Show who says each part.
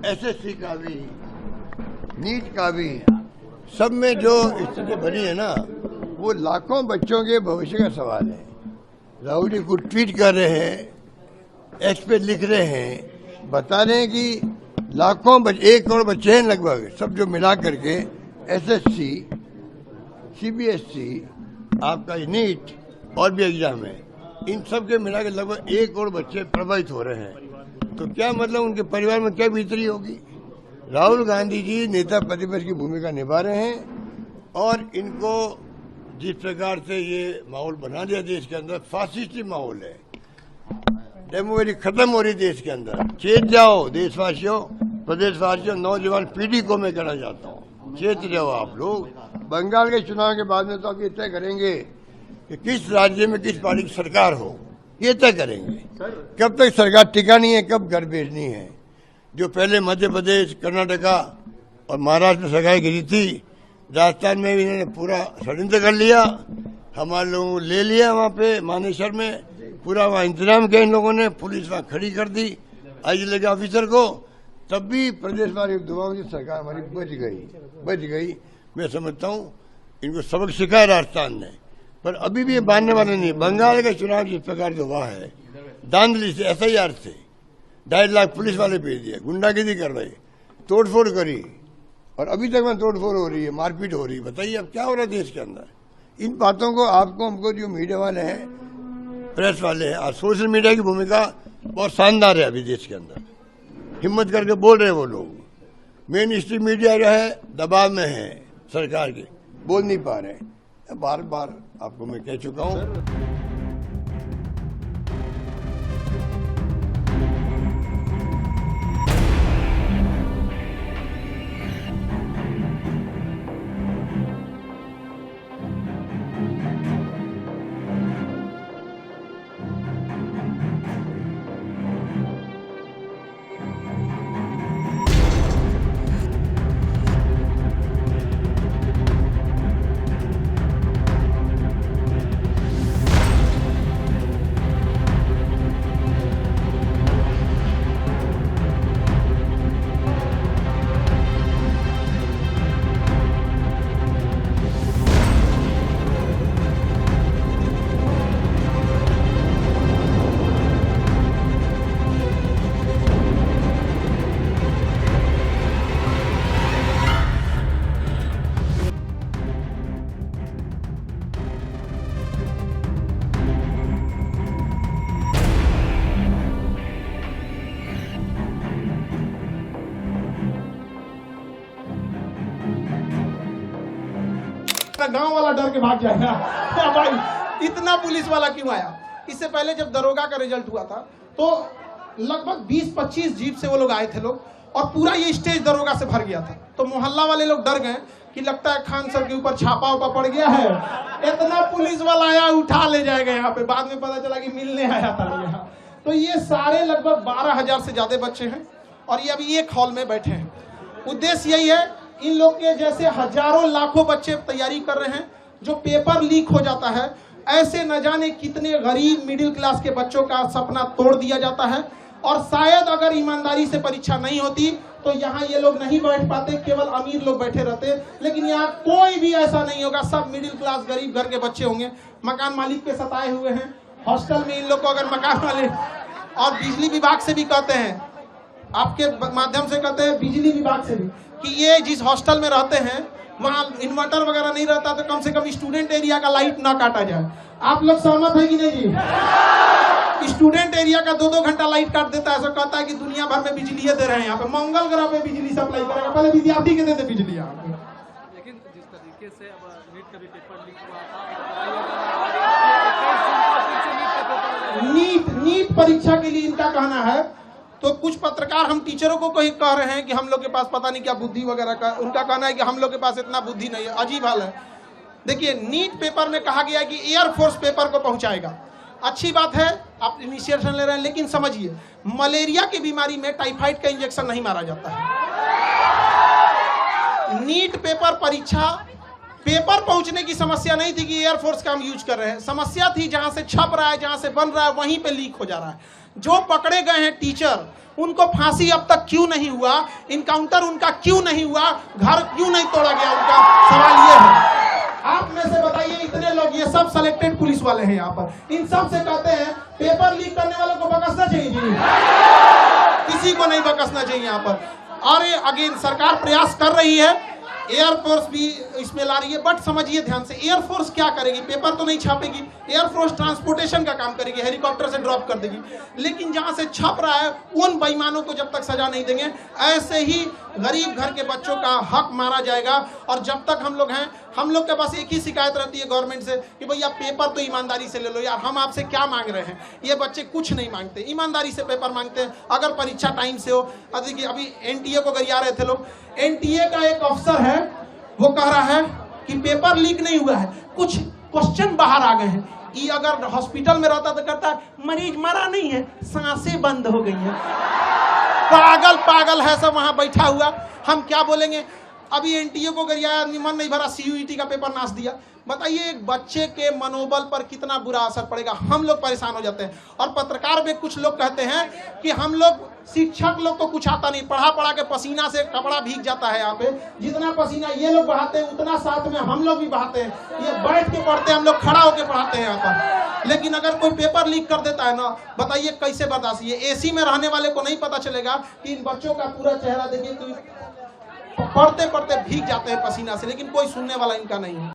Speaker 1: SSC का भी, NEET का भी, सब में जो स्थिति बनी है ना, वो लाखों बच्चों के भविष्य का सवाल है। राहुल जी को ट्वीट कर रहे हैं, एक्स पे लिख रहे हैं, बता रहे हैं कि लाखों 1 करोड़ बच्चे हैं लगभग, सब जो मिला करके एसएससी, सीबीएसई, आपका नीट और भी एग्जाम है, इन सब के मिला के लगभग 1 करोड़ बच्चे प्रभावित हो रहे हैं। तो क्या मतलब उनके परिवार में क्या बीतरी होगी। राहुल गांधी जी नेता प्रतिपक्ष की भूमिका निभा रहे हैं और इनको जिस प्रकार से ये माहौल बना दिया देश के अंदर, फासिस्टी माहौल है, डेमोक्रेसी खत्म हो रही देश के अंदर। चेत जाओ देशवासियों, प्रदेशवासियों, नौजवान पीढ़ी को मैं कहना चाहता हूँ, चेत जाओ आप लोग। बंगाल के चुनाव के बाद में तो आप ये तय करेंगे कि किस राज्य में किस पार्टी की सरकार हो, ये तय करेंगे। कब तक सरकार टिकानी है, कब घर भेजनी है। जो पहले मध्य प्रदेश, कर्नाटका और महाराष्ट्र में सरकार गिरी थी, राजस्थान में भी इन्होंने पूरा षड्यंत्र कर लिया, हमारे लोगों को ले लिया वहाँ पे मानेसर में, पूरा वहाँ इंतजाम किया इन लोगों ने, पुलिस वहाँ खड़ी कर दी आईजी के ऑफिसर को, तब भी प्रदेश वाली दुआओं से सरकार हमारी बच गई। मैं समझता हूँ इनको सबक सिखाया राजस्थान ने, पर अभी भी ये बांधने वाले नहीं। बंगाल का चुनाव जिस प्रकार से हुआ है, धांधली से, SIR से 2.5 लाख पुलिस वाले भेज दिए, गुंडागिरी कर रहे, तोड़फोड़ करी, और अभी तक में तोड़फोड़ हो रही है, मारपीट हो रही है। बताइए अब क्या हो रहा है देश के अंदर। इन बातों को आपको, हमको, जो मीडिया वाले हैं, प्रेस वाले हैं और सोशल मीडिया की भूमिका बहुत शानदार है अभी देश के अंदर। हिम्मत करके बोल रहे हैं वो लोग। मेन स्ट्रीम मीडिया जो है दबाव में है सरकार के, बोल नहीं पा रहे हैं। बार बार आपको मैं कह चुका हूँ।
Speaker 2: गांव वाला डर के भाग जाएगा। भाई इतना पुलिस वाला क्यों आया। इससे पहले जब दरोगा का रिजल्ट हुआ था तो लगभग 20-25 जीप से वो लोग आए थे लोग, और पूरा ये स्टेज दरोगा से भर गया था। तो मोहल्ला वाले लोग डर गए कि लगता है खान सर के ऊपर छापा उपा पड़ गया है, इतना पुलिस वाला आया उठा ले जाएगा यहाँ पे। बाद में पता चला कि मिलने आया था यहाँ। तो ये सारे लगभग 12,000 से ज्यादा बच्चे हैं और ये अभी एक हॉल में बैठे हैं। उद्देश्य यही है, इन लोग के जैसे हजारों लाखों बच्चे तैयारी कर रहे हैं, जो पेपर लीक हो जाता है, ऐसे न जाने कितने गरीब मिडिल क्लास के बच्चों का सपना तोड़ दिया जाता है। और शायद अगर ईमानदारी से परीक्षा नहीं होती तो यहाँ ये लोग नहीं बैठ पाते, केवल अमीर लोग बैठे रहते। लेकिन यहाँ कोई भी ऐसा नहीं होगा, सब मिडिल क्लास गरीब घर के बच्चे होंगे। मकान मालिक के सताए हुए हैं हॉस्टल में। इन लोग को अगर मकान मालिक और बिजली विभाग से भी कहते हैं, आपके माध्यम से कहते हैं बिजली विभाग से भी, कि ये जिस हॉस्टल में रहते हैं वहाँ इन्वर्टर वगैरह नहीं रहता, तो कम से कम स्टूडेंट एरिया का लाइट ना काटा जाए। आप लोग सहमत है कि नहीं जी। स्टूडेंट एरिया का 2-2 घंटा लाइट काट देता है, ऐसा कहता है कि दुनिया भर में बिजली दे रहे हैं, यहाँ पे मंगल ग्रह पे बिजली सप्लाई करेगा, पहले विद्यार्थी के देते बिजली यहाँ पे।
Speaker 3: लेकिन जिस तरीके से अब नीट का भी पेपर लीक हुआ था,
Speaker 2: नीट परीक्षा के लिए इनका कहना है, तो कुछ पत्रकार हम टीचरों को कहीं कह रहे हैं कि हम लोग के पास पता नहीं क्या बुद्धि वगैरह का, उनका कहना है कि हम लोग के पास इतना बुद्धि नहीं है। अजीब हाल है। देखिए, नीट पेपर में कहा गया है कि एयरफोर्स पेपर को पहुंचाएगा। अच्छी बात है, आप इनिशिएशन ले रहे हैं, लेकिन समझिए मलेरिया की बीमारी में टाइफाइड का इंजेक्शन नहीं मारा जाता है। नीट पेपर परीक्षा, पेपर पहुंचने की समस्या नहीं थी कि एयरफोर्स का हम यूज कर रहे हैं, समस्या थी जहां से छप रहा है, जहां से बन रहा है, वहीं पे लीक हो जा रहा है। जो पकड़े गए हैं टीचर, उनको फांसी अब तक क्यों नहीं हुआ, इनकाउंटर उनका क्यों नहीं हुआ, घर क्यों नहीं तोड़ा गया, उनका सवाल ये है। आप में से बताइए, इतने लोग, ये सब सिलेक्टेड पुलिस वाले हैं यहाँ पर, इन सब से कहते हैं पेपर लीक करने वालों को बकसना चाहिए जी, किसी को नहीं बकसना चाहिए यहाँ पर। और ये अगेन सरकार प्रयास कर रही है, एयरफोर्स भी इसमें ला रही है, बट समझिए ध्यान से, एयरफोर्स क्या करेगी, पेपर तो नहीं छापेगी, एयरफोर्स ट्रांसपोर्टेशन का काम करेगी, हेलीकॉप्टर से ड्रॉप कर देगी, लेकिन जहां से छप रहा है उन बेईमानों को जब तक सजा नहीं देंगे, ऐसे ही गरीब घर के बच्चों का हक मारा जाएगा। और जब तक हम लोग हैं, हम लोग के पास एक ही शिकायत रहती है गवर्नमेंट से कि भैया पेपर तो ईमानदारी से ले लो यार, हम आपसे क्या मांग रहे हैं। ये बच्चे कुछ नहीं मांगते, ईमानदारी से पेपर मांगते हैं, अगर परीक्षा टाइम से हो। देखिए अभी एनटीए को गरिया रहे थे लोग, एनटीए का एक अफसर है, वो कह रहा है कि पेपर लीक नहीं हुआ है, कुछ क्वेश्चन बाहर आ गए हैं। ये अगर हॉस्पिटल में रहता तो कहता मरीज मरा नहीं है, सांसें बंद हो गई हैं। पागल पागल है सब वहां बैठा हुआ, हम क्या बोलेंगे। अभी एनटीए को गरियाया, मन नहीं भरा, सीयूईटी का पेपर नाश दिया। बताइए एक बच्चे के मनोबल पर कितना बुरा असर पड़ेगा, हम लोग परेशान हो जाते हैं। और पत्रकार में कुछ लोग कहते हैं कि हम लोग, शिक्षक लोग को कुछ आता नहीं, पढ़ा पढ़ा के पसीना से कपड़ा भीग जाता है। यहाँ पे जितना पसीना ये लोग बहाते हैं उतना साथ में हम लोग भी बहाते हैं। ये बैठ के पढ़ते हैं, हम लोग खड़ा होकर पढ़ाते हैं यहाँ पर। लेकिन अगर कोई पेपर लीक कर देता है ना, बताइए कैसे बर्दाश्त। ये एसी में रहने वाले को नहीं पता चलेगा कि इन बच्चों का पूरा चेहरा देखिए, पढ़ते पढ़ते भीग जाते हैं पसीना से, लेकिन कोई सुनने वाला इनका नहीं है।